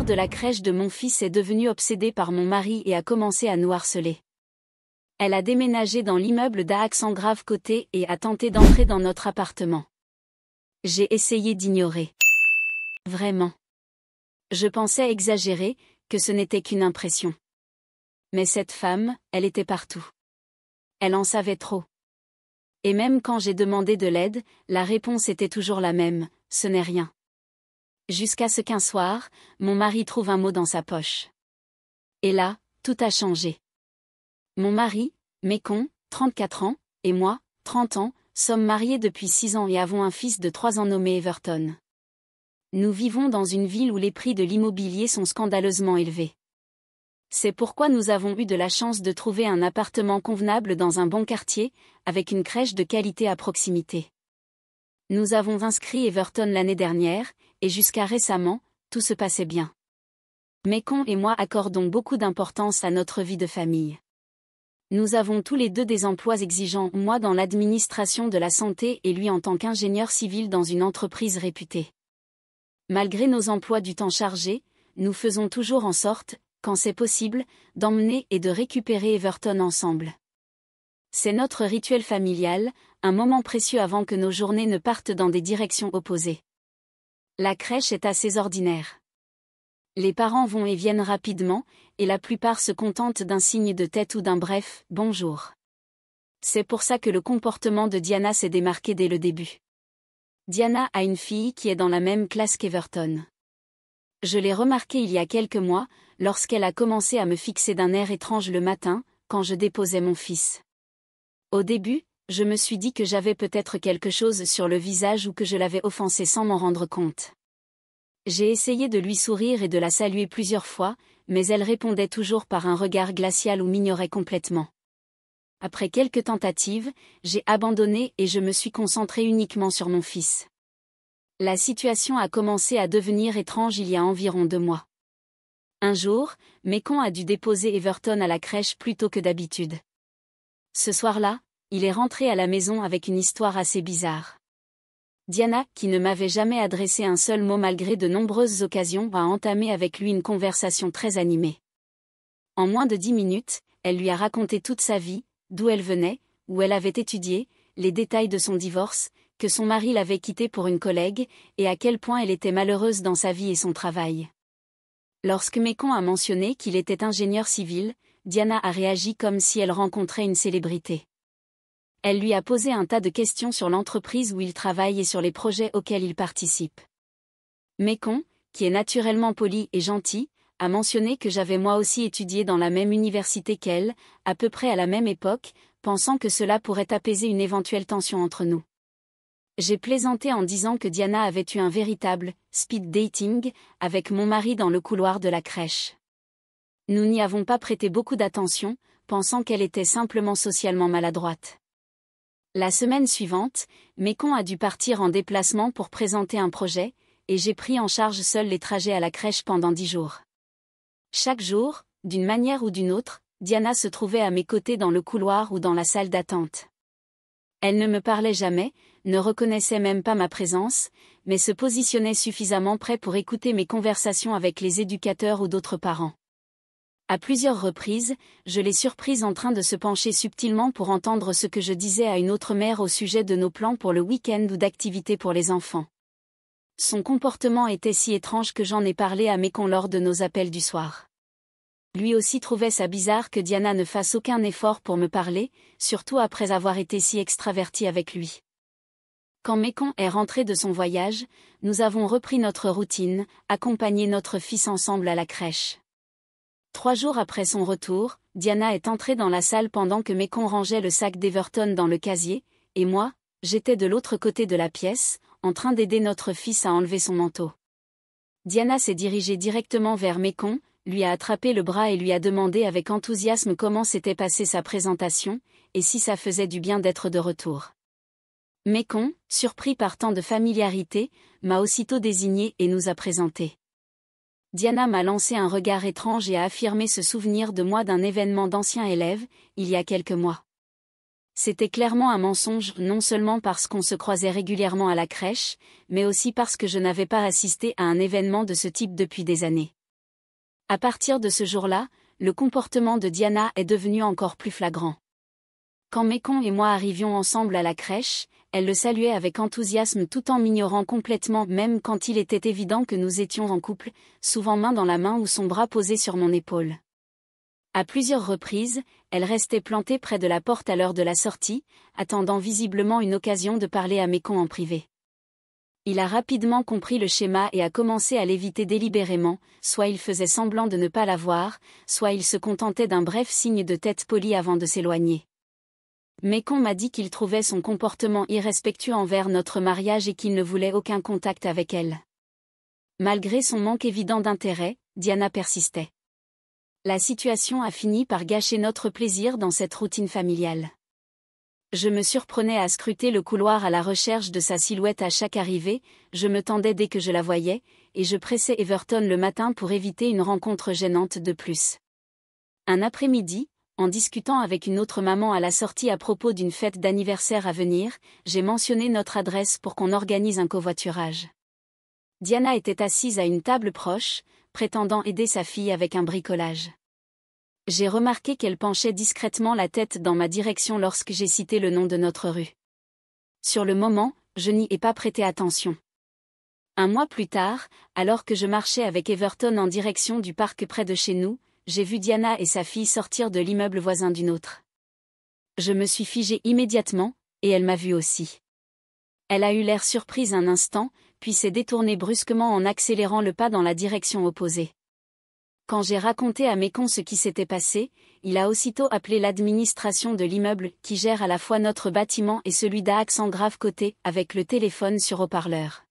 mère de la crèche de mon fils est devenue obsédée par mon mari et a commencé à nous harceler. Elle a déménagé dans l'immeuble d'Aix-en-Grave côté et a tenté d'entrer dans notre appartement. J'ai essayé d'ignorer. Vraiment. Je pensais exagérer, que ce n'était qu'une impression. Mais cette femme, elle était partout. Elle en savait trop. Et même quand j'ai demandé de l'aide, la réponse était toujours la même, ce n'est rien. Jusqu'à ce qu'un soir, mon mari trouve un mot dans sa poche. Et là, tout a changé. Mon mari, Mécon, 34 ans, et moi, 30 ans, sommes mariés depuis 6 ans et avons un fils de 3 ans nommé Everton. Nous vivons dans une ville où les prix de l'immobilier sont scandaleusement élevés. C'est pourquoi nous avons eu de la chance de trouver un appartement convenable dans un bon quartier, avec une crèche de qualité à proximité. Nous avons inscrit Everton l'année dernière, et jusqu'à récemment, tout se passait bien. Mécon et moi accordons beaucoup d'importance à notre vie de famille. Nous avons tous les deux des emplois exigeants, moi dans l'administration de la santé et lui en tant qu'ingénieur civil dans une entreprise réputée. Malgré nos emplois du temps chargés, nous faisons toujours en sorte, quand c'est possible, d'emmener et de récupérer Everton ensemble. C'est notre rituel familial, un moment précieux avant que nos journées ne partent dans des directions opposées. La crèche est assez ordinaire. Les parents vont et viennent rapidement, et la plupart se contentent d'un signe de tête ou d'un bref « bonjour ». C'est pour ça que le comportement de Diana s'est démarqué dès le début. Diana a une fille qui est dans la même classe qu'Everton. Je l'ai remarqué il y a quelques mois, lorsqu'elle a commencé à me fixer d'un air étrange le matin, quand je déposais mon fils. Au début, je me suis dit que j'avais peut-être quelque chose sur le visage ou que je l'avais offensée sans m'en rendre compte. J'ai essayé de lui sourire et de la saluer plusieurs fois, mais elle répondait toujours par un regard glacial ou m'ignorait complètement. Après quelques tentatives, j'ai abandonné et je me suis concentrée uniquement sur mon fils. La situation a commencé à devenir étrange il y a environ 2 mois. Un jour, Mécon a dû déposer Everton à la crèche plus tôt que d'habitude. Ce soir-là, il est rentré à la maison avec une histoire assez bizarre. Diana, qui ne m'avait jamais adressé un seul mot malgré de nombreuses occasions, a entamé avec lui une conversation très animée. En moins de 10 minutes, elle lui a raconté toute sa vie, d'où elle venait, où elle avait étudié, les détails de son divorce, que son mari l'avait quittée pour une collègue, et à quel point elle était malheureuse dans sa vie et son travail. Lorsque Mécon a mentionné qu'il était ingénieur civil, Diana a réagi comme si elle rencontrait une célébrité. Elle lui a posé un tas de questions sur l'entreprise où il travaille et sur les projets auxquels il participe. Mécon, qui est naturellement poli et gentil, a mentionné que j'avais moi aussi étudié dans la même université qu'elle, à peu près à la même époque, pensant que cela pourrait apaiser une éventuelle tension entre nous. J'ai plaisanté en disant que Diana avait eu un véritable « speed dating » avec mon mari dans le couloir de la crèche. Nous n'y avons pas prêté beaucoup d'attention, pensant qu'elle était simplement socialement maladroite. La semaine suivante, Mécon a dû partir en déplacement pour présenter un projet, et j'ai pris en charge seul les trajets à la crèche pendant 10 jours. Chaque jour, d'une manière ou d'une autre, Diana se trouvait à mes côtés dans le couloir ou dans la salle d'attente. Elle ne me parlait jamais, ne reconnaissait même pas ma présence, mais se positionnait suffisamment près pour écouter mes conversations avec les éducateurs ou d'autres parents. À plusieurs reprises, je l'ai surprise en train de se pencher subtilement pour entendre ce que je disais à une autre mère au sujet de nos plans pour le week-end ou d'activités pour les enfants. Son comportement était si étrange que j'en ai parlé à Mécon lors de nos appels du soir. Lui aussi trouvait ça bizarre que Diana ne fasse aucun effort pour me parler, surtout après avoir été si extravertie avec lui. Quand Mécon est rentré de son voyage, nous avons repris notre routine, accompagné notre fils ensemble à la crèche. 3 jours après son retour, Diana est entrée dans la salle pendant que Mécon rangeait le sac d'Everton dans le casier, et moi, j'étais de l'autre côté de la pièce, en train d'aider notre fils à enlever son manteau. Diana s'est dirigée directement vers Mécon, lui a attrapé le bras et lui a demandé avec enthousiasme comment s'était passée sa présentation, et si ça faisait du bien d'être de retour. Mécon, surpris par tant de familiarité, m'a aussitôt désigné et nous a présentés. Diana m'a lancé un regard étrange et a affirmé se souvenir de moi d'un événement d'ancien élève, il y a quelques mois. C'était clairement un mensonge, non seulement parce qu'on se croisait régulièrement à la crèche, mais aussi parce que je n'avais pas assisté à un événement de ce type depuis des années. À partir de ce jour-là, le comportement de Diana est devenu encore plus flagrant. Quand Mécon et moi arrivions ensemble à la crèche, elle le saluait avec enthousiasme tout en m'ignorant complètement même quand il était évident que nous étions en couple, souvent main dans la main ou son bras posé sur mon épaule. À plusieurs reprises, elle restait plantée près de la porte à l'heure de la sortie, attendant visiblement une occasion de parler à Mécon en privé. Il a rapidement compris le schéma et a commencé à l'éviter délibérément, soit il faisait semblant de ne pas la voir, soit il se contentait d'un bref signe de tête poli avant de s'éloigner. Mécon m'a dit qu'il trouvait son comportement irrespectueux envers notre mariage et qu'il ne voulait aucun contact avec elle. Malgré son manque évident d'intérêt, Diana persistait. La situation a fini par gâcher notre plaisir dans cette routine familiale. Je me surprenais à scruter le couloir à la recherche de sa silhouette à chaque arrivée, je me tendais dès que je la voyais, et je pressais Everton le matin pour éviter une rencontre gênante de plus. Un après-midi, en discutant avec une autre maman à la sortie à propos d'une fête d'anniversaire à venir, j'ai mentionné notre adresse pour qu'on organise un covoiturage. Diana était assise à une table proche, prétendant aider sa fille avec un bricolage. J'ai remarqué qu'elle penchait discrètement la tête dans ma direction lorsque j'ai cité le nom de notre rue. Sur le moment, je n'y ai pas prêté attention. Un mois plus tard, alors que je marchais avec Everton en direction du parc près de chez nous, j'ai vu Diana et sa fille sortir de l'immeuble voisin d'une autre. Je me suis figée immédiatement, et elle m'a vue aussi. Elle a eu l'air surprise un instant, puis s'est détournée brusquement en accélérant le pas dans la direction opposée. Quand j'ai raconté à Mécon ce qui s'était passé, il a aussitôt appelé l'administration de l'immeuble qui gère à la fois notre bâtiment et celui d'Aix-en-Grave côté, avec le téléphone sur haut-parleur.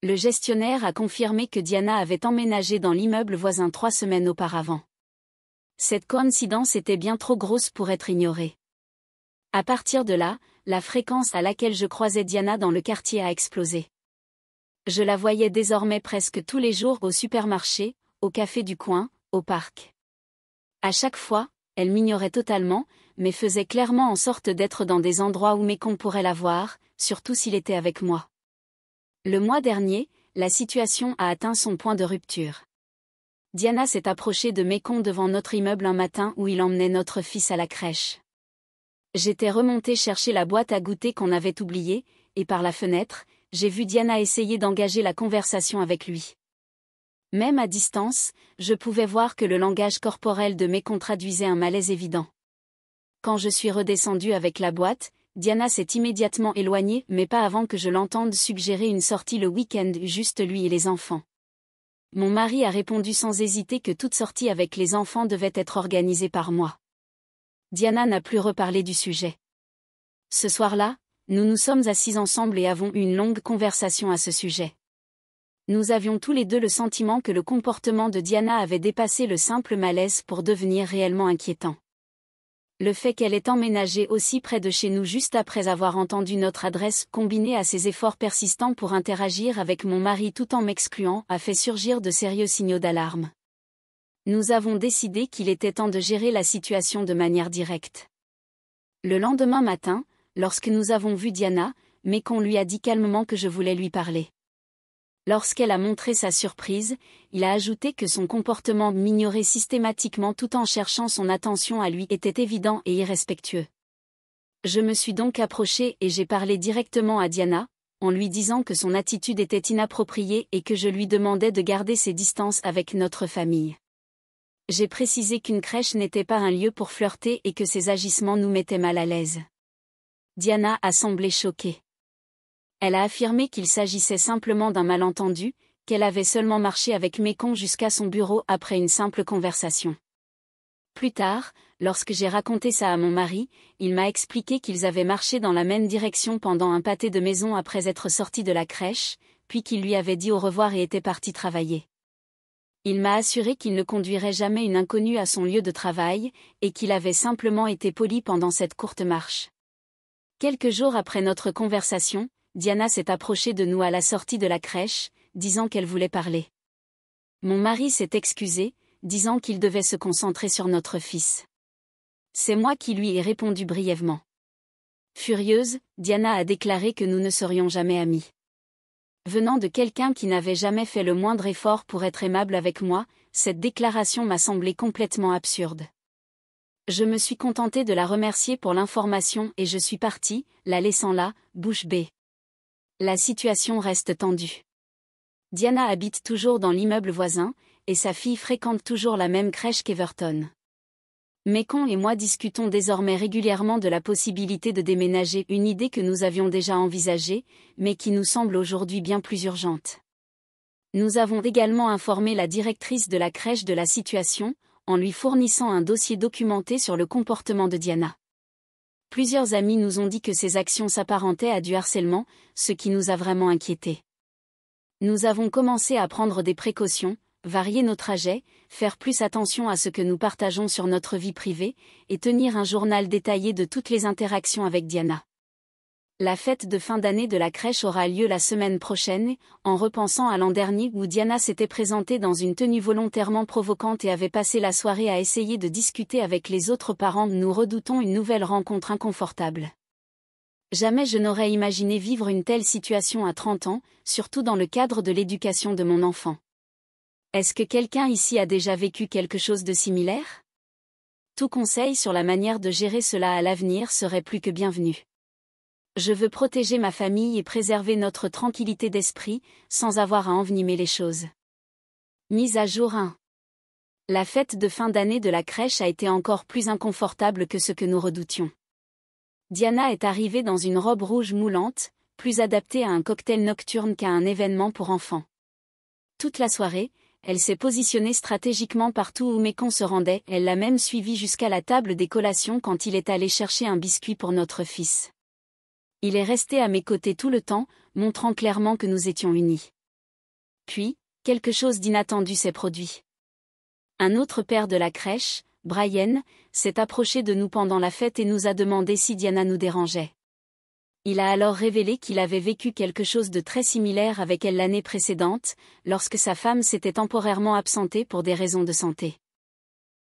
Le gestionnaire a confirmé que Diana avait emménagé dans l'immeuble voisin 3 semaines auparavant. Cette coïncidence était bien trop grosse pour être ignorée. À partir de là, la fréquence à laquelle je croisais Diana dans le quartier a explosé. Je la voyais désormais presque tous les jours au supermarché, au café du coin, au parc. À chaque fois, elle m'ignorait totalement, mais faisait clairement en sorte d'être dans des endroits où Mécon pourrait la voir, surtout s'il était avec moi. Le mois dernier, la situation a atteint son point de rupture. Diana s'est approchée de Mécon devant notre immeuble un matin où il emmenait notre fils à la crèche. J'étais remontée chercher la boîte à goûter qu'on avait oubliée, et par la fenêtre, j'ai vu Diana essayer d'engager la conversation avec lui. Même à distance, je pouvais voir que le langage corporel de Mécon traduisait un malaise évident. Quand je suis redescendue avec la boîte, Diana s'est immédiatement éloignée, mais pas avant que je l'entende suggérer une sortie le week-end, juste lui et les enfants. Mon mari a répondu sans hésiter que toute sortie avec les enfants devait être organisée par moi. Diana n'a plus reparlé du sujet. Ce soir-là, nous nous sommes assis ensemble et avons eu une longue conversation à ce sujet. Nous avions tous les deux le sentiment que le comportement de Diana avait dépassé le simple malaise pour devenir réellement inquiétant. Le fait qu'elle ait emménagé aussi près de chez nous juste après avoir entendu notre adresse, combiné à ses efforts persistants pour interagir avec mon mari tout en m'excluant, a fait surgir de sérieux signaux d'alarme. Nous avons décidé qu'il était temps de gérer la situation de manière directe. Le lendemain matin, lorsque nous avons vu Diana, Mécon lui a dit calmement que je voulais lui parler. Lorsqu'elle a montré sa surprise, il a ajouté que son comportement m'ignorer systématiquement tout en cherchant son attention à lui était évident et irrespectueux. Je me suis donc approchée et j'ai parlé directement à Diana, en lui disant que son attitude était inappropriée et que je lui demandais de garder ses distances avec notre famille. J'ai précisé qu'une crèche n'était pas un lieu pour flirter et que ses agissements nous mettaient mal à l'aise. Diana a semblé choquée. Elle a affirmé qu'il s'agissait simplement d'un malentendu, qu'elle avait seulement marché avec Mécon jusqu'à son bureau après une simple conversation. Plus tard, lorsque j'ai raconté ça à mon mari, il m'a expliqué qu'ils avaient marché dans la même direction pendant un pâté de maison après être sortis de la crèche, puis qu'il lui avait dit au revoir et était parti travailler. Il m'a assuré qu'il ne conduirait jamais une inconnue à son lieu de travail, et qu'il avait simplement été poli pendant cette courte marche. Quelques jours après notre conversation, Diana s'est approchée de nous à la sortie de la crèche, disant qu'elle voulait parler. Mon mari s'est excusé, disant qu'il devait se concentrer sur notre fils. C'est moi qui lui ai répondu brièvement. Furieuse, Diana a déclaré que nous ne serions jamais amis. Venant de quelqu'un qui n'avait jamais fait le moindre effort pour être aimable avec moi, cette déclaration m'a semblé complètement absurde. Je me suis contentée de la remercier pour l'information et je suis partie, la laissant là, bouche bée. La situation reste tendue. Diana habite toujours dans l'immeuble voisin, et sa fille fréquente toujours la même crèche qu'Everton. Mécon et moi discutons désormais régulièrement de la possibilité de déménager, une idée que nous avions déjà envisagée, mais qui nous semble aujourd'hui bien plus urgente. Nous avons également informé la directrice de la crèche de la situation, en lui fournissant un dossier documenté sur le comportement de Diana. Plusieurs amis nous ont dit que ces actions s'apparentaient à du harcèlement, ce qui nous a vraiment inquiétés. Nous avons commencé à prendre des précautions, varier nos trajets, faire plus attention à ce que nous partageons sur notre vie privée, et tenir un journal détaillé de toutes les interactions avec Diana. La fête de fin d'année de la crèche aura lieu la semaine prochaine, en repensant à l'an dernier où Diana s'était présentée dans une tenue volontairement provocante et avait passé la soirée à essayer de discuter avec les autres parents. Nous redoutons une nouvelle rencontre inconfortable. Jamais je n'aurais imaginé vivre une telle situation à 30 ans, surtout dans le cadre de l'éducation de mon enfant. Est-ce que quelqu'un ici a déjà vécu quelque chose de similaire? Tout conseil sur la manière de gérer cela à l'avenir serait plus que bienvenu. Je veux protéger ma famille et préserver notre tranquillité d'esprit, sans avoir à envenimer les choses. Mise à jour 1. La fête de fin d'année de la crèche a été encore plus inconfortable que ce que nous redoutions. Diana est arrivée dans une robe rouge moulante, plus adaptée à un cocktail nocturne qu'à un événement pour enfants. Toute la soirée, elle s'est positionnée stratégiquement partout où Mécon se rendait, elle l'a même suivi jusqu'à la table des collations quand il est allé chercher un biscuit pour notre fils. Il est resté à mes côtés tout le temps, montrant clairement que nous étions unis. Puis, quelque chose d'inattendu s'est produit. Un autre père de la crèche, Brian, s'est approché de nous pendant la fête et nous a demandé si Diana nous dérangeait. Il a alors révélé qu'il avait vécu quelque chose de très similaire avec elle l'année précédente, lorsque sa femme s'était temporairement absentée pour des raisons de santé.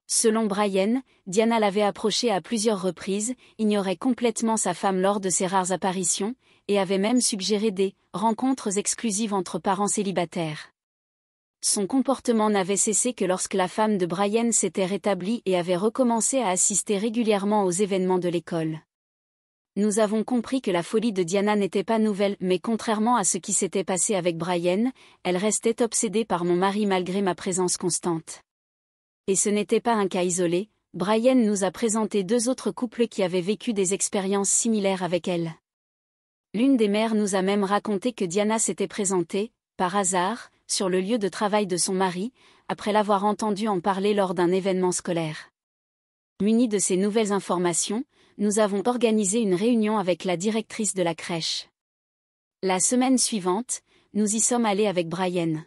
Selon Brian, Diana l'avait approché à plusieurs reprises, ignorait complètement sa femme lors de ses rares apparitions, et avait même suggéré des rencontres exclusives entre parents célibataires. Son comportement n'avait cessé que lorsque la femme de Brian s'était rétablie et avait recommencé à assister régulièrement aux événements de l'école. Nous avons compris que la folie de Diana n'était pas nouvelle, mais contrairement à ce qui s'était passé avec Brian, elle restait obsédée par mon mari malgré ma présence constante. Et ce n'était pas un cas isolé, Brian nous a présenté 2 autres couples qui avaient vécu des expériences similaires avec elle. L'une des mères nous a même raconté que Diana s'était présentée, par hasard, sur le lieu de travail de son mari, après l'avoir entendu en parler lors d'un événement scolaire. Munis de ces nouvelles informations, nous avons organisé une réunion avec la directrice de la crèche. La semaine suivante, nous y sommes allés avec Brian.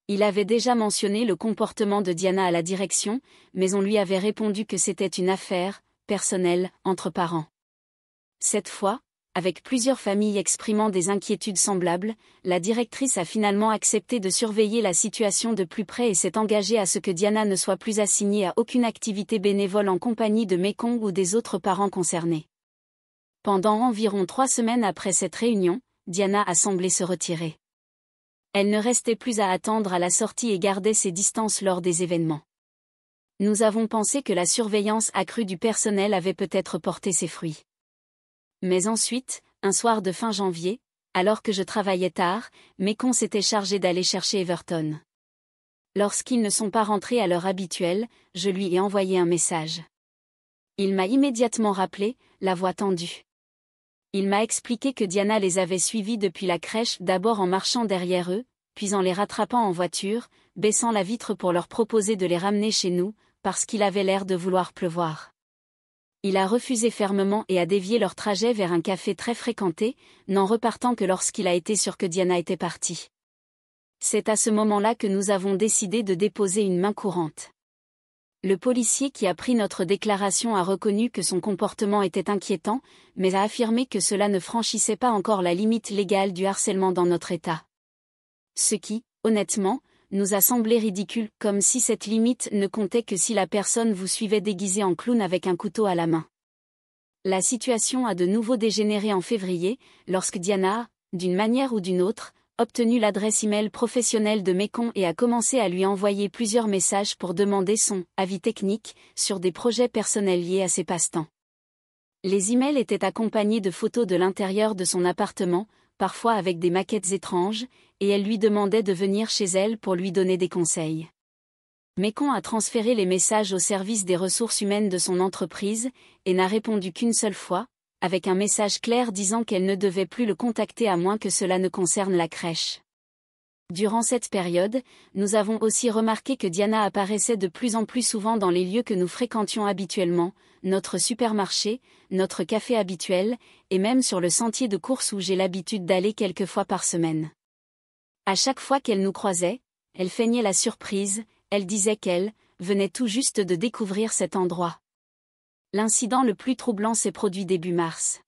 Il avait déjà mentionné le comportement de Diana à la direction, mais on lui avait répondu que c'était une affaire personnelle entre parents. Cette fois, avec plusieurs familles exprimant des inquiétudes semblables, la directrice a finalement accepté de surveiller la situation de plus près et s'est engagée à ce que Diana ne soit plus assignée à aucune activité bénévole en compagnie de Mécon ou des autres parents concernés. Pendant environ 3 semaines après cette réunion, Diana a semblé se retirer. Elle ne restait plus à attendre à la sortie et gardait ses distances lors des événements. Nous avons pensé que la surveillance accrue du personnel avait peut-être porté ses fruits. Mais ensuite, un soir de fin janvier, alors que je travaillais tard, Mécon s'était chargé d'aller chercher Everton. Lorsqu'ils ne sont pas rentrés à l'heure habituelle, je lui ai envoyé un message. Il m'a immédiatement rappelé, la voix tendue. Il m'a expliqué que Diana les avait suivis depuis la crèche, d'abord en marchant derrière eux, puis en les rattrapant en voiture, baissant la vitre pour leur proposer de les ramener chez nous, parce qu'il avait l'air de vouloir pleuvoir. Il a refusé fermement et a dévié leur trajet vers un café très fréquenté, n'en repartant que lorsqu'il a été sûr que Diana était partie. C'est à ce moment-là que nous avons décidé de déposer une main courante. Le policier qui a pris notre déclaration a reconnu que son comportement était inquiétant, mais a affirmé que cela ne franchissait pas encore la limite légale du harcèlement dans notre État. Ce qui, honnêtement, nous a semblé ridicule, comme si cette limite ne comptait que si la personne vous suivait déguisée en clown avec un couteau à la main. La situation a de nouveau dégénéré en février, lorsque Diana, d'une manière ou d'une autre, obtenu l'adresse email professionnelle de Mécon et a commencé à lui envoyer plusieurs messages pour demander son avis technique sur des projets personnels liés à ses passe-temps. Les emails étaient accompagnés de photos de l'intérieur de son appartement, parfois avec des maquettes étranges, et elle lui demandait de venir chez elle pour lui donner des conseils. Mécon a transféré les messages au service des ressources humaines de son entreprise, et n'a répondu qu'une seule fois, avec un message clair disant qu'elle ne devait plus le contacter à moins que cela ne concerne la crèche. Durant cette période, nous avons aussi remarqué que Diana apparaissait de plus en plus souvent dans les lieux que nous fréquentions habituellement, notre supermarché, notre café habituel, et même sur le sentier de course où j'ai l'habitude d'aller quelques fois par semaine. À chaque fois qu'elle nous croisait, elle feignait la surprise, elle disait qu'elle venait tout juste de découvrir cet endroit. L'incident le plus troublant s'est produit début mars.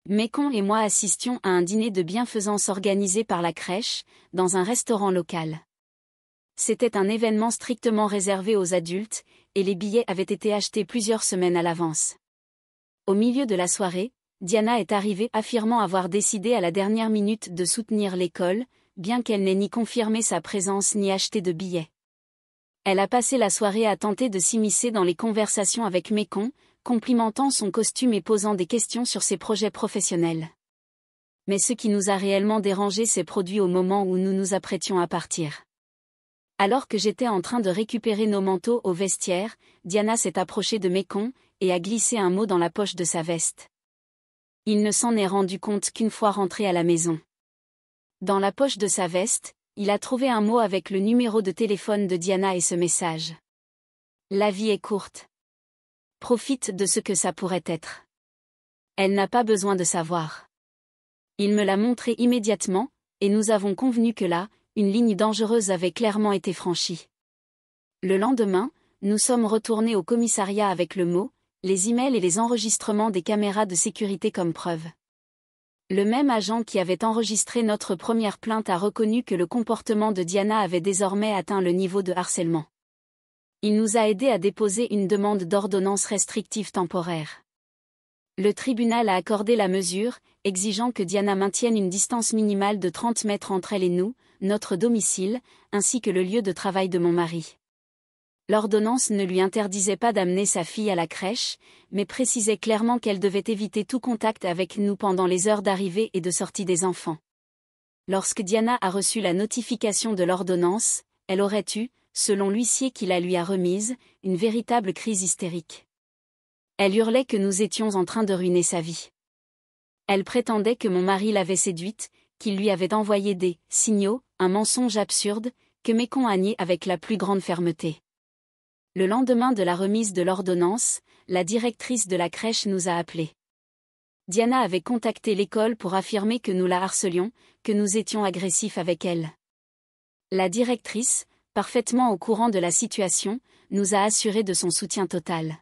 Mécon et moi assistions à un dîner de bienfaisance organisé par la crèche, dans un restaurant local. C'était un événement strictement réservé aux adultes, et les billets avaient été achetés plusieurs semaines à l'avance. Au milieu de la soirée, Diana est arrivée affirmant avoir décidé à la dernière minute de soutenir l'école, bien qu'elle n'ait ni confirmé sa présence ni acheté de billets. Elle a passé la soirée à tenter de s'immiscer dans les conversations avec Mécon, complimentant son costume et posant des questions sur ses projets professionnels. Mais ce qui nous a réellement dérangé s'est produit au moment où nous nous apprêtions à partir. Alors que j'étais en train de récupérer nos manteaux au vestiaire, Diana s'est approchée de Mécon, et a glissé un mot dans la poche de sa veste. Il ne s'en est rendu compte qu'une fois rentré à la maison. Dans la poche de sa veste, il a trouvé un mot avec le numéro de téléphone de Diana et ce message. La vie est courte. Profite de ce que ça pourrait être. Elle n'a pas besoin de savoir. Il me l'a montré immédiatement, et nous avons convenu que là, une ligne dangereuse avait clairement été franchie. Le lendemain, nous sommes retournés au commissariat avec le mot, les emails et les enregistrements des caméras de sécurité comme preuve. Le même agent qui avait enregistré notre première plainte a reconnu que le comportement de Diana avait désormais atteint le niveau de harcèlement. Il nous a aidés à déposer une demande d'ordonnance restrictive temporaire. Le tribunal a accordé la mesure, exigeant que Diana maintienne une distance minimale de 30 mètres entre elle et nous, notre domicile, ainsi que le lieu de travail de mon mari. L'ordonnance ne lui interdisait pas d'amener sa fille à la crèche, mais précisait clairement qu'elle devait éviter tout contact avec nous pendant les heures d'arrivée et de sortie des enfants. Lorsque Diana a reçu la notification de l'ordonnance, elle aurait eu, selon l'huissier qui la lui a remise, une véritable crise hystérique. Elle hurlait que nous étions en train de ruiner sa vie. Elle prétendait que mon mari l'avait séduite, qu'il lui avait envoyé des signaux, un mensonge absurde, que Mécon a nié avec la plus grande fermeté. Le lendemain de la remise de l'ordonnance, la directrice de la crèche nous a appelés. Diana avait contacté l'école pour affirmer que nous la harcelions, que nous étions agressifs avec elle. La directrice, parfaitement au courant de la situation, nous a assuré de son soutien total.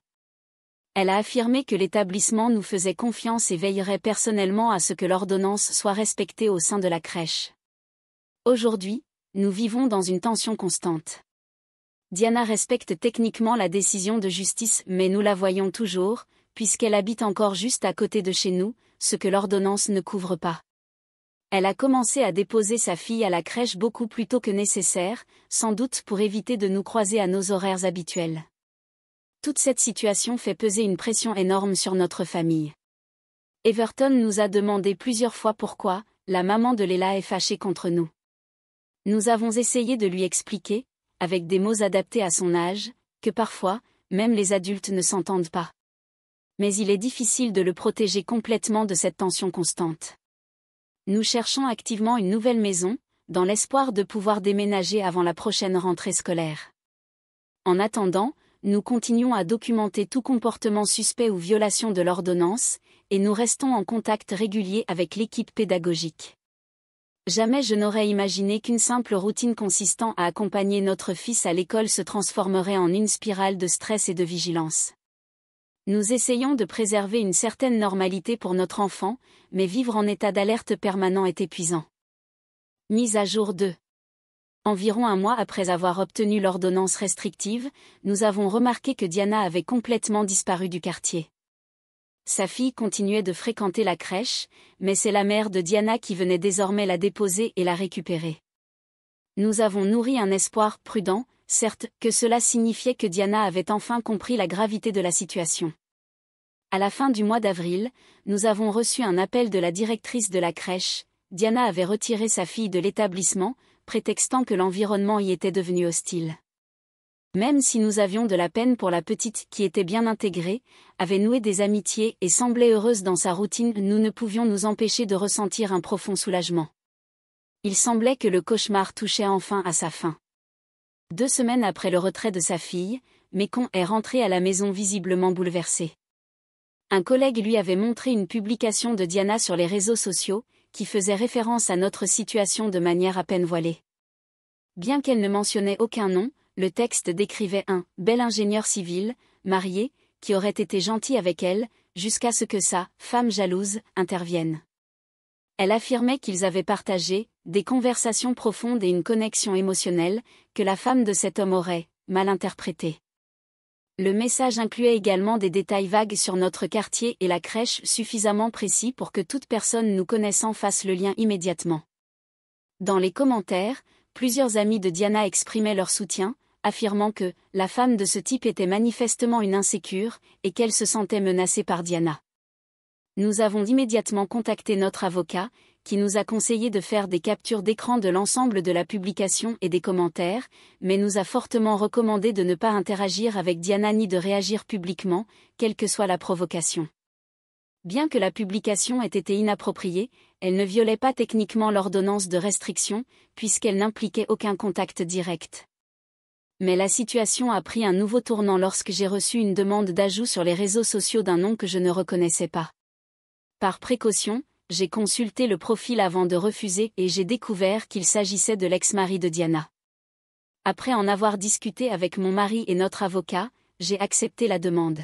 Elle a affirmé que l'établissement nous faisait confiance et veillerait personnellement à ce que l'ordonnance soit respectée au sein de la crèche. Aujourd'hui, nous vivons dans une tension constante. Diana respecte techniquement la décision de justice mais nous la voyons toujours, puisqu'elle habite encore juste à côté de chez nous, ce que l'ordonnance ne couvre pas. Elle a commencé à déposer sa fille à la crèche beaucoup plus tôt que nécessaire, sans doute pour éviter de nous croiser à nos horaires habituels. Toute cette situation fait peser une pression énorme sur notre famille. Everton nous a demandé plusieurs fois pourquoi la maman de Léla est fâchée contre nous. Nous avons essayé de lui expliquer, avec des mots adaptés à son âge, que parfois, même les adultes ne s'entendent pas. Mais il est difficile de le protéger complètement de cette tension constante. Nous cherchons activement une nouvelle maison, dans l'espoir de pouvoir déménager avant la prochaine rentrée scolaire. En attendant, nous continuons à documenter tout comportement suspect ou violation de l'ordonnance, et nous restons en contact régulier avec l'équipe pédagogique. Jamais je n'aurais imaginé qu'une simple routine consistant à accompagner notre fils à l'école se transformerait en une spirale de stress et de vigilance. Nous essayons de préserver une certaine normalité pour notre enfant, mais vivre en état d'alerte permanent est épuisant. Mise à jour 2. Environ un mois après avoir obtenu l'ordonnance restrictive, nous avons remarqué que Diana avait complètement disparu du quartier. Sa fille continuait de fréquenter la crèche, mais c'est la mère de Diana qui venait désormais la déposer et la récupérer. Nous avons nourri un espoir prudent, certes, que cela signifiait que Diana avait enfin compris la gravité de la situation. À la fin du mois d'avril, nous avons reçu un appel de la directrice de la crèche. Diana avait retiré sa fille de l'établissement, prétextant que l'environnement y était devenu hostile. Même si nous avions de la peine pour la petite qui était bien intégrée, avait noué des amitiés et semblait heureuse dans sa routine, nous ne pouvions nous empêcher de ressentir un profond soulagement. Il semblait que le cauchemar touchait enfin à sa fin. 2 semaines après le retrait de sa fille, Mécon est rentré à la maison visiblement bouleversé. Un collègue lui avait montré une publication de Diana sur les réseaux sociaux, qui faisait référence à notre situation de manière à peine voilée. Bien qu'elle ne mentionnait aucun nom, le texte décrivait un « bel ingénieur civil, marié, qui aurait été gentil avec elle, jusqu'à ce que sa « femme jalouse » intervienne. Elle affirmait qu'ils avaient partagé « des conversations profondes et une connexion émotionnelle » que la femme de cet homme aurait « mal interprété ». Le message incluait également des détails vagues sur notre quartier et la crèche suffisamment précis pour que toute personne nous connaissant fasse le lien immédiatement. Dans les commentaires, plusieurs amis de Diana exprimaient leur soutien, affirmant que la femme de ce type était manifestement une insécure et qu'elle se sentait menacée par Diana. Nous avons immédiatement contacté notre avocat, qui nous a conseillé de faire des captures d'écran de l'ensemble de la publication et des commentaires, mais nous a fortement recommandé de ne pas interagir avec Diana ni de réagir publiquement, quelle que soit la provocation. Bien que la publication ait été inappropriée, elle ne violait pas techniquement l'ordonnance de restriction, puisqu'elle n'impliquait aucun contact direct. Mais la situation a pris un nouveau tournant lorsque j'ai reçu une demande d'ajout sur les réseaux sociaux d'un nom que je ne reconnaissais pas. Par précaution, j'ai consulté le profil avant de refuser et j'ai découvert qu'il s'agissait de l'ex-mari de Diana. Après en avoir discuté avec mon mari et notre avocat, j'ai accepté la demande.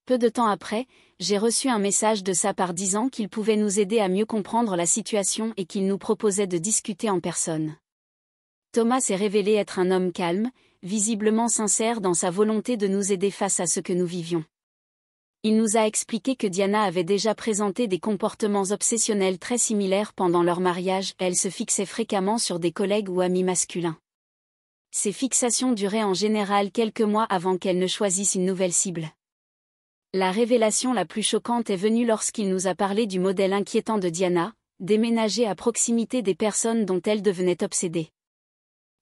Peu de temps après, j'ai reçu un message de sa part disant qu'il pouvait nous aider à mieux comprendre la situation et qu'il nous proposait de discuter en personne. Thomas s'est révélé être un homme calme, visiblement sincère dans sa volonté de nous aider face à ce que nous vivions. Il nous a expliqué que Diana avait déjà présenté des comportements obsessionnels très similaires pendant leur mariage, elle se fixait fréquemment sur des collègues ou amis masculins. Ces fixations duraient en général quelques mois avant qu'elle ne choisisse une nouvelle cible. La révélation la plus choquante est venue lorsqu'il nous a parlé du modèle inquiétant de Diana, déménager à proximité des personnes dont elle devenait obsédée.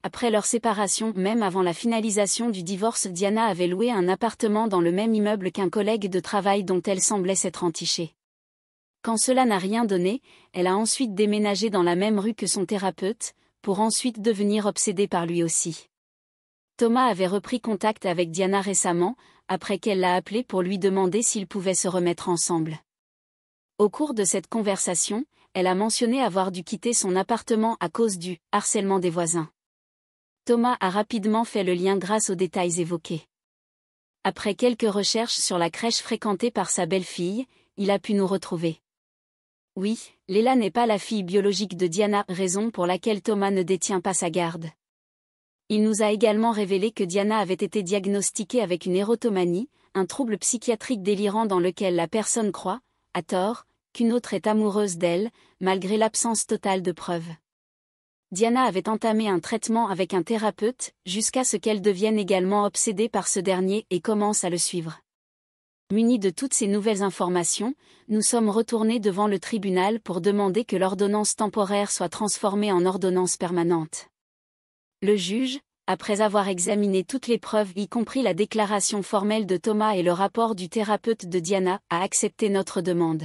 Après leur séparation, même avant la finalisation du divorce, Diana avait loué un appartement dans le même immeuble qu'un collègue de travail dont elle semblait s'être entichée. Quand cela n'a rien donné, elle a ensuite déménagé dans la même rue que son thérapeute, pour ensuite devenir obsédée par lui aussi. Thomas avait repris contact avec Diana récemment, après qu'elle l'a appelé pour lui demander s'ils pouvaient se remettre ensemble. Au cours de cette conversation, elle a mentionné avoir dû quitter son appartement à cause du harcèlement des voisins. Thomas a rapidement fait le lien grâce aux détails évoqués. Après quelques recherches sur la crèche fréquentée par sa belle-fille, il a pu nous retrouver. Oui, Léla n'est pas la fille biologique de Diana, raison pour laquelle Thomas ne détient pas sa garde. Il nous a également révélé que Diana avait été diagnostiquée avec une érotomanie, un trouble psychiatrique délirant dans lequel la personne croit, à tort, qu'une autre est amoureuse d'elle, malgré l'absence totale de preuves. Diana avait entamé un traitement avec un thérapeute, jusqu'à ce qu'elle devienne également obsédée par ce dernier et commence à le suivre. Munis de toutes ces nouvelles informations, nous sommes retournés devant le tribunal pour demander que l'ordonnance temporaire soit transformée en ordonnance permanente. Le juge, après avoir examiné toutes les preuves y compris la déclaration formelle de Thomas et le rapport du thérapeute de Diana, a accepté notre demande.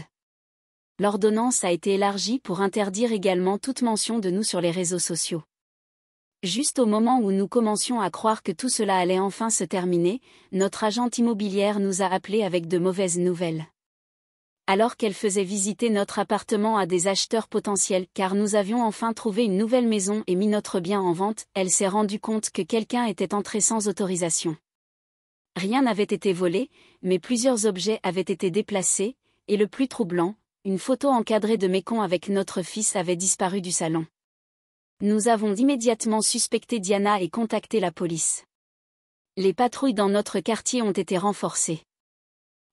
L'ordonnance a été élargie pour interdire également toute mention de nous sur les réseaux sociaux. Juste au moment où nous commencions à croire que tout cela allait enfin se terminer, notre agente immobilière nous a appelés avec de mauvaises nouvelles. Alors qu'elle faisait visiter notre appartement à des acheteurs potentiels car nous avions enfin trouvé une nouvelle maison et mis notre bien en vente, elle s'est rendue compte que quelqu'un était entré sans autorisation. Rien n'avait été volé, mais plusieurs objets avaient été déplacés, et le plus troublant, une photo encadrée de Mécon avec notre fils avait disparu du salon. Nous avons immédiatement suspecté Diana et contacté la police. Les patrouilles dans notre quartier ont été renforcées.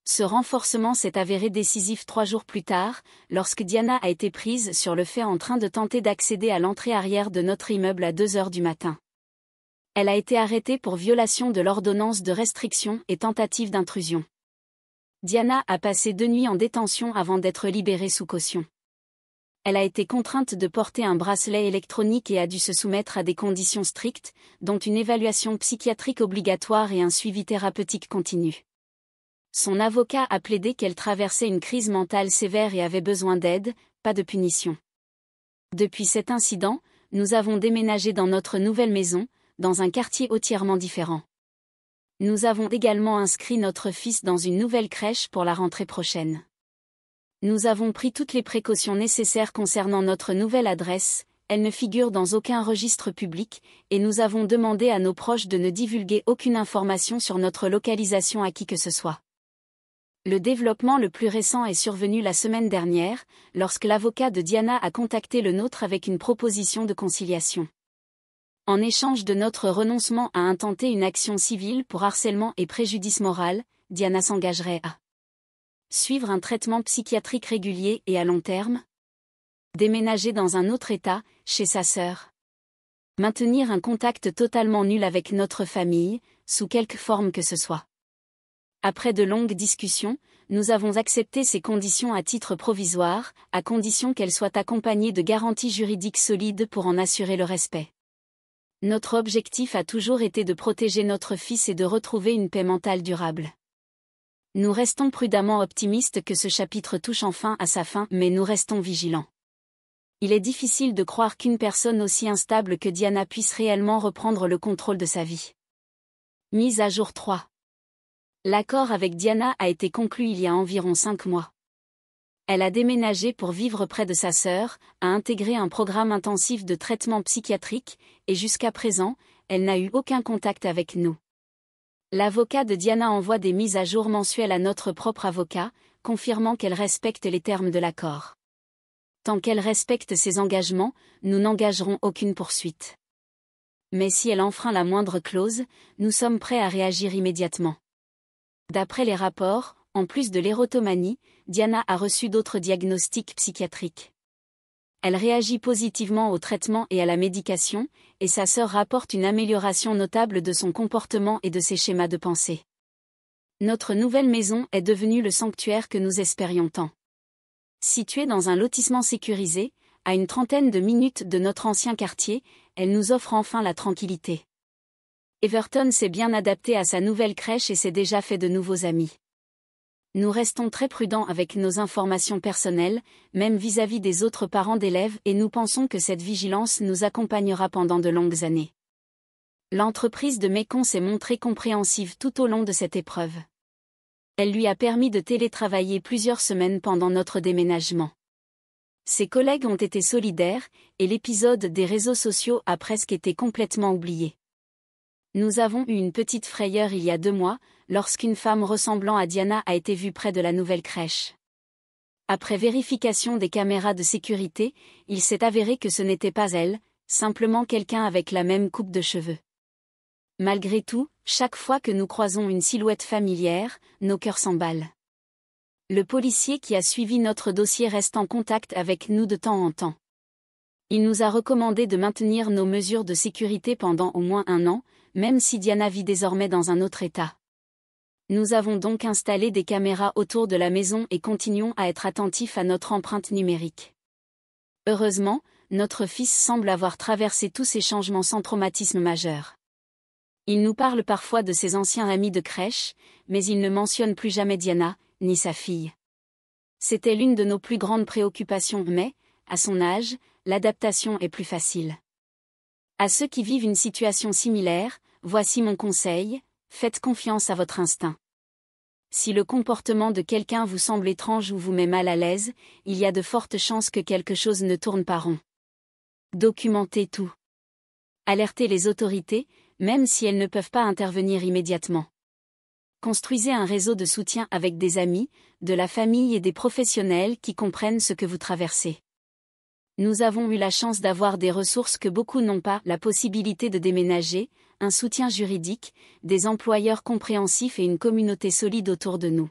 Ce renforcement s'est avéré décisif 3 jours plus tard, lorsque Diana a été prise sur le fait en train de tenter d'accéder à l'entrée arrière de notre immeuble à 2 heures du matin. Elle a été arrêtée pour violation de l'ordonnance de restriction et tentative d'intrusion. Diana a passé 2 nuits en détention avant d'être libérée sous caution. Elle a été contrainte de porter un bracelet électronique et a dû se soumettre à des conditions strictes, dont une évaluation psychiatrique obligatoire et un suivi thérapeutique continu. Son avocat a plaidé qu'elle traversait une crise mentale sévère et avait besoin d'aide, pas de punition. Depuis cet incident, nous avons déménagé dans notre nouvelle maison, dans un quartier entièrement différent. Nous avons également inscrit notre fils dans une nouvelle crèche pour la rentrée prochaine. Nous avons pris toutes les précautions nécessaires concernant notre nouvelle adresse, elle ne figure dans aucun registre public, et nous avons demandé à nos proches de ne divulguer aucune information sur notre localisation à qui que ce soit. Le développement le plus récent est survenu la semaine dernière, lorsque l'avocat de Diana a contacté le nôtre avec une proposition de conciliation. En échange de notre renoncement à intenter une action civile pour harcèlement et préjudice moral, Diana s'engagerait à suivre un traitement psychiatrique régulier et à long terme, déménager dans un autre État, chez sa sœur, maintenir un contact totalement nul avec notre famille, sous quelque forme que ce soit. Après de longues discussions, nous avons accepté ces conditions à titre provisoire, à condition qu'elles soient accompagnées de garanties juridiques solides pour en assurer le respect. Notre objectif a toujours été de protéger notre fils et de retrouver une paix mentale durable. Nous restons prudemment optimistes que ce chapitre touche enfin à sa fin, mais nous restons vigilants. Il est difficile de croire qu'une personne aussi instable que Diana puisse réellement reprendre le contrôle de sa vie. Mise à jour 3. L'accord avec Diana a été conclu il y a environ 5 mois. Elle a déménagé pour vivre près de sa sœur, a intégré un programme intensif de traitement psychiatrique, et jusqu'à présent, elle n'a eu aucun contact avec nous. L'avocat de Diana envoie des mises à jour mensuelles à notre propre avocat, confirmant qu'elle respecte les termes de l'accord. Tant qu'elle respecte ses engagements, nous n'engagerons aucune poursuite. Mais si elle enfreint la moindre clause, nous sommes prêts à réagir immédiatement. D'après les rapports, en plus de l'érotomanie, Diana a reçu d'autres diagnostics psychiatriques. Elle réagit positivement au traitement et à la médication, et sa sœur rapporte une amélioration notable de son comportement et de ses schémas de pensée. Notre nouvelle maison est devenue le sanctuaire que nous espérions tant. Située dans un lotissement sécurisé, à une 30aine de minutes de notre ancien quartier, elle nous offre enfin la tranquillité. Everton s'est bien adapté à sa nouvelle crèche et s'est déjà fait de nouveaux amis. Nous restons très prudents avec nos informations personnelles, même vis-à-vis des autres parents d'élèves, et nous pensons que cette vigilance nous accompagnera pendant de longues années. L'entreprise de Mekong s'est montrée compréhensive tout au long de cette épreuve. Elle lui a permis de télétravailler plusieurs semaines pendant notre déménagement. Ses collègues ont été solidaires, et l'épisode des réseaux sociaux a presque été complètement oublié. Nous avons eu une petite frayeur il y a 2 mois, lorsqu'une femme ressemblant à Diana a été vue près de la nouvelle crèche. Après vérification des caméras de sécurité, il s'est avéré que ce n'était pas elle, simplement quelqu'un avec la même coupe de cheveux. Malgré tout, chaque fois que nous croisons une silhouette familière, nos cœurs s'emballent. Le policier qui a suivi notre dossier reste en contact avec nous de temps en temps. Il nous a recommandé de maintenir nos mesures de sécurité pendant au moins 1 an, même si Diana vit désormais dans un autre état. Nous avons donc installé des caméras autour de la maison et continuons à être attentifs à notre empreinte numérique. Heureusement, notre fils semble avoir traversé tous ces changements sans traumatisme majeur. Il nous parle parfois de ses anciens amis de crèche, mais il ne mentionne plus jamais Diana, ni sa fille. C'était l'une de nos plus grandes préoccupations, mais, à son âge, l'adaptation est plus facile. À ceux qui vivent une situation similaire, voici mon conseil, faites confiance à votre instinct. Si le comportement de quelqu'un vous semble étrange ou vous met mal à l'aise, il y a de fortes chances que quelque chose ne tourne pas rond. Documentez tout. Alertez les autorités, même si elles ne peuvent pas intervenir immédiatement. Construisez un réseau de soutien avec des amis, de la famille et des professionnels qui comprennent ce que vous traversez. Nous avons eu la chance d'avoir des ressources que beaucoup n'ont pas, la possibilité de déménager, un soutien juridique, des employeurs compréhensifs et une communauté solide autour de nous.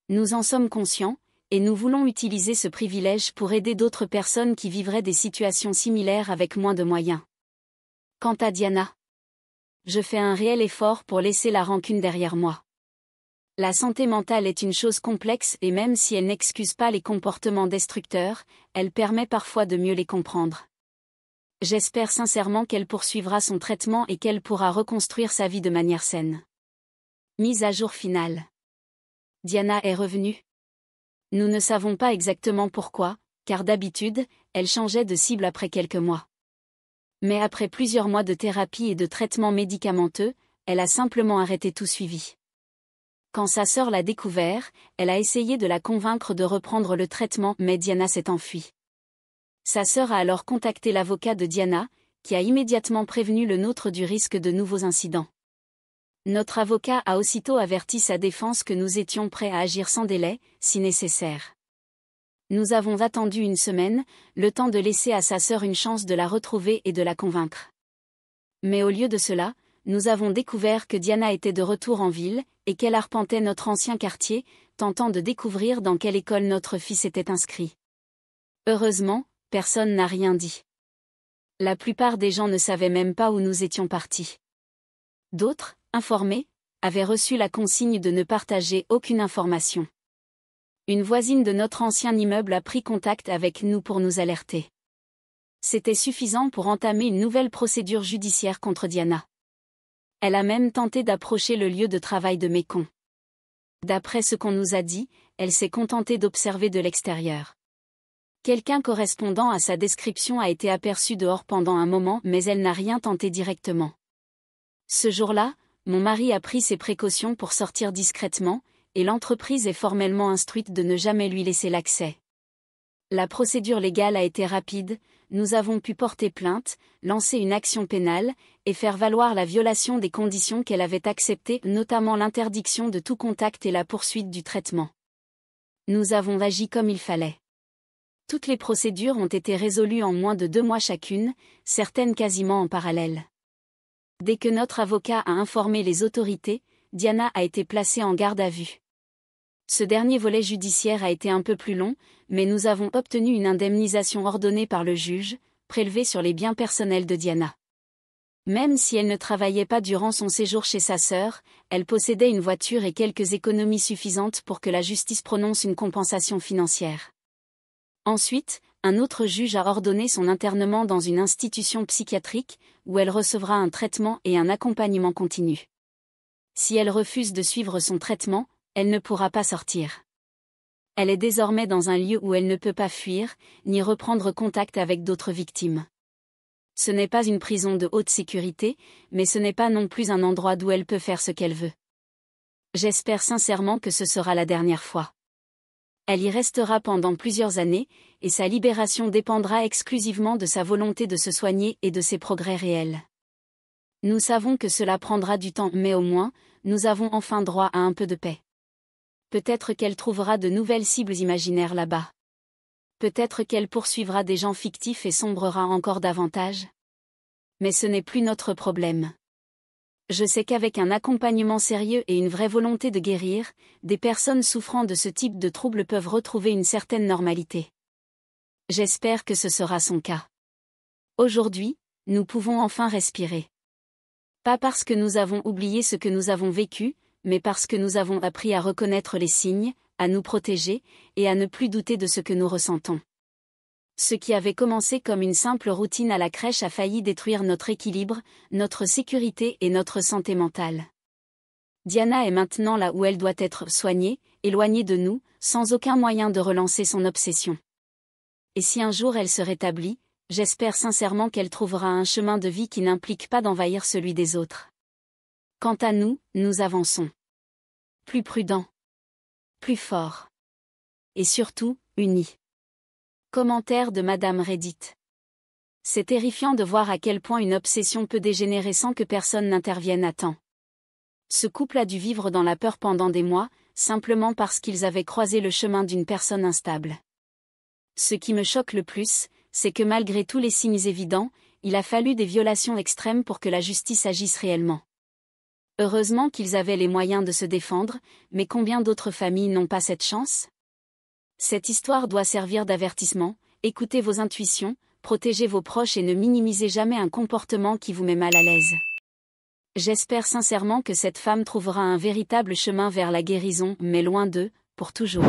Nous en sommes conscients, et nous voulons utiliser ce privilège pour aider d'autres personnes qui vivraient des situations similaires avec moins de moyens. Quant à Diana, je fais un réel effort pour laisser la rancune derrière moi. La santé mentale est une chose complexe et même si elle n'excuse pas les comportements destructeurs, elle permet parfois de mieux les comprendre. J'espère sincèrement qu'elle poursuivra son traitement et qu'elle pourra reconstruire sa vie de manière saine. Mise à jour finale. Diana est revenue. Nous ne savons pas exactement pourquoi, car d'habitude, elle changeait de cible après quelques mois. Mais après plusieurs mois de thérapie et de traitements médicamenteux, elle a simplement arrêté tout suivi. Quand sa sœur l'a découvert, elle a essayé de la convaincre de reprendre le traitement mais Diana s'est enfuie. Sa sœur a alors contacté l'avocat de Diana, qui a immédiatement prévenu le nôtre du risque de nouveaux incidents. Notre avocat a aussitôt averti sa défense que nous étions prêts à agir sans délai, si nécessaire. Nous avons attendu une semaine, le temps de laisser à sa sœur une chance de la retrouver et de la convaincre. Mais au lieu de cela, nous avons découvert que Diana était de retour en ville, et qu'elle arpentait notre ancien quartier, tentant de découvrir dans quelle école notre fils était inscrit. Heureusement, personne n'a rien dit. La plupart des gens ne savaient même pas où nous étions partis. D'autres, informés, avaient reçu la consigne de ne partager aucune information. Une voisine de notre ancien immeuble a pris contact avec nous pour nous alerter. C'était suffisant pour entamer une nouvelle procédure judiciaire contre Diana. Elle a même tenté d'approcher le lieu de travail de Mécon. D'après ce qu'on nous a dit, elle s'est contentée d'observer de l'extérieur. Quelqu'un correspondant à sa description a été aperçu dehors pendant un moment mais elle n'a rien tenté directement. Ce jour-là, mon mari a pris ses précautions pour sortir discrètement, et l'entreprise est formellement instruite de ne jamais lui laisser l'accès. La procédure légale a été rapide, nous avons pu porter plainte, lancer une action pénale, et faire valoir la violation des conditions qu'elle avait acceptées, notamment l'interdiction de tout contact et la poursuite du traitement. Nous avons agi comme il fallait. Toutes les procédures ont été résolues en moins de 2 mois chacune, certaines quasiment en parallèle. Dès que notre avocat a informé les autorités, Diana a été placée en garde à vue. Ce dernier volet judiciaire a été un peu plus long, mais nous avons obtenu une indemnisation ordonnée par le juge, prélevée sur les biens personnels de Diana. Même si elle ne travaillait pas durant son séjour chez sa sœur, elle possédait une voiture et quelques économies suffisantes pour que la justice prononce une compensation financière. Ensuite, un autre juge a ordonné son internement dans une institution psychiatrique, où elle recevra un traitement et un accompagnement continu. Si elle refuse de suivre son traitement, elle ne pourra pas sortir. Elle est désormais dans un lieu où elle ne peut pas fuir, ni reprendre contact avec d'autres victimes. Ce n'est pas une prison de haute sécurité, mais ce n'est pas non plus un endroit d'où elle peut faire ce qu'elle veut. J'espère sincèrement que ce sera la dernière fois. Elle y restera pendant plusieurs années, et sa libération dépendra exclusivement de sa volonté de se soigner et de ses progrès réels. Nous savons que cela prendra du temps mais au moins, nous avons enfin droit à un peu de paix. Peut-être qu'elle trouvera de nouvelles cibles imaginaires là-bas. Peut-être qu'elle poursuivra des gens fictifs et sombrera encore davantage. Mais ce n'est plus notre problème. Je sais qu'avec un accompagnement sérieux et une vraie volonté de guérir, des personnes souffrant de ce type de troubles peuvent retrouver une certaine normalité. J'espère que ce sera son cas. Aujourd'hui, nous pouvons enfin respirer. Pas parce que nous avons oublié ce que nous avons vécu, mais parce que nous avons appris à reconnaître les signes, à nous protéger, et à ne plus douter de ce que nous ressentons. Ce qui avait commencé comme une simple routine à la crèche a failli détruire notre équilibre, notre sécurité et notre santé mentale. Diana est maintenant là où elle doit être soignée, éloignée de nous, sans aucun moyen de relancer son obsession. Et si un jour elle se rétablit, j'espère sincèrement qu'elle trouvera un chemin de vie qui n'implique pas d'envahir celui des autres. Quant à nous, nous avançons. Plus prudents. Plus forts. Et surtout, unis. Commentaire de Madame Reddit. C'est terrifiant de voir à quel point une obsession peut dégénérer sans que personne n'intervienne à temps. Ce couple a dû vivre dans la peur pendant des mois, simplement parce qu'ils avaient croisé le chemin d'une personne instable. Ce qui me choque le plus, c'est que malgré tous les signes évidents, il a fallu des violations extrêmes pour que la justice agisse réellement. Heureusement qu'ils avaient les moyens de se défendre, mais combien d'autres familles n'ont pas cette chance? Cette histoire doit servir d'avertissement, écoutez vos intuitions, protégez vos proches et ne minimisez jamais un comportement qui vous met mal à l'aise. J'espère sincèrement que cette femme trouvera un véritable chemin vers la guérison, mais loin d'eux, pour toujours.